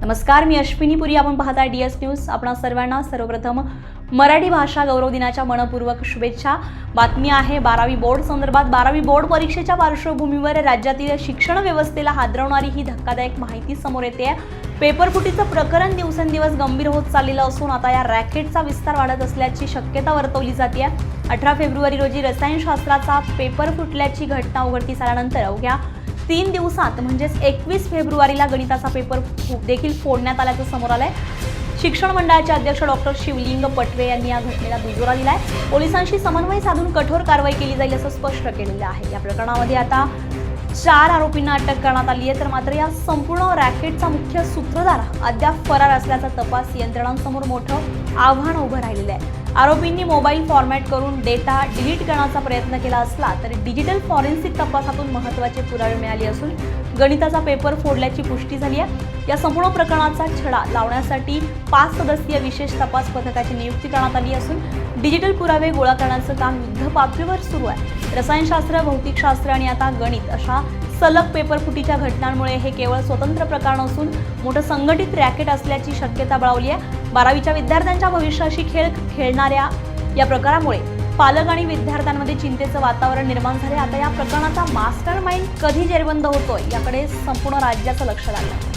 नमस्कार, मी अश्विनी पुरी. आपण पाहताय DS न्यूज. आपणा सर्वांना सर्वप्रथम मराठी भाषा गौरव दिनाच्या मनपूर्वक शुभेच्छा. बातमी आहे 12वी बोर्ड संदर्भात. 12वी बोर्ड परीक्षेच्या पार्श्वभूमीवर राज्यातील शिक्षण व्यवस्थेला हादरवणारी ही धक्कादायक माहिती समोर येते. पेपर फुटीचं प्रकरण दिवसेंदिवस गंभीर होत चाललेलं असून आता या रॅकेटचा विस्तार वाढत असल्याची शक्यता वर्तवली जाते. 18 फेब्रुवारी रोजी रसायनशास्त्राचा पेपर फुटल्याची घटना उघडकीस आल्यानंतर अवघ्या 3 दिवसात म्हणजेच 21 फेब्रुवारीला गणिताचा पेपर देखील फोडण्यात आल्याचं समोर आलंय. शिक्षण मंडळाचे अध्यक्ष डॉक्टर शिवलिंग पटवे यांनी या घटनेला दुजोरा दिलाय. पोलिसांशी समन्वय साधून कठोर कारवाई केली जाईल असं स्पष्ट केलेलं आहे. या प्रकरणामध्ये आता 4 आरोपींना अटक करण्यात आली आहे. तर मात्र या संपूर्ण रॅकेटचा मुख्य सूत्रधार अद्याप फरार असल्याचा तपास यंत्रणांसमोर मोठं आव्हान उभं राहिलेलं आहे. आरोपींनी मोबाईल फॉर्मॅट करून डेटा डिलीट करण्याचा प्रयत्न केला असला तरी डिजिटल फॉरेन्सिक तपासातून महत्त्वाचे पुरावे मिळाले असून गणिताचा पेपर फोडल्याची पुष्टी झाली आहे. या संपूर्ण प्रकरणाचा छडा लावण्यासाठी 5 सदस्यीय विशेष तपास पथकाची नियुक्ती करण्यात आली असून डिजिटल पुरावे गोळा करण्याचं काम युद्धपातळीवर सुरू आहे. रसायनशास्त्र, भौतिकशास्त्र आणि आता गणित अशा सलग पेपर फुटीच्या घटनांमुळे हे केवळ स्वतंत्र प्रकार नसून मोठं संघटित रॅकेट असल्याची शक्यता बळावली आहे. 12वीच्या विद्यार्थ्यांच्या भविष्याशी खेळ खेळणाऱ्या या प्रकारामुळे पालक आणि विद्यार्थ्यांमध्ये चिंतेचं वातावरण निर्माण झाले. आता या प्रकरणाचा मास्टर माइंड कधी जेरबंद होतोय याकडे संपूर्ण राज्याचं लक्ष लागलं.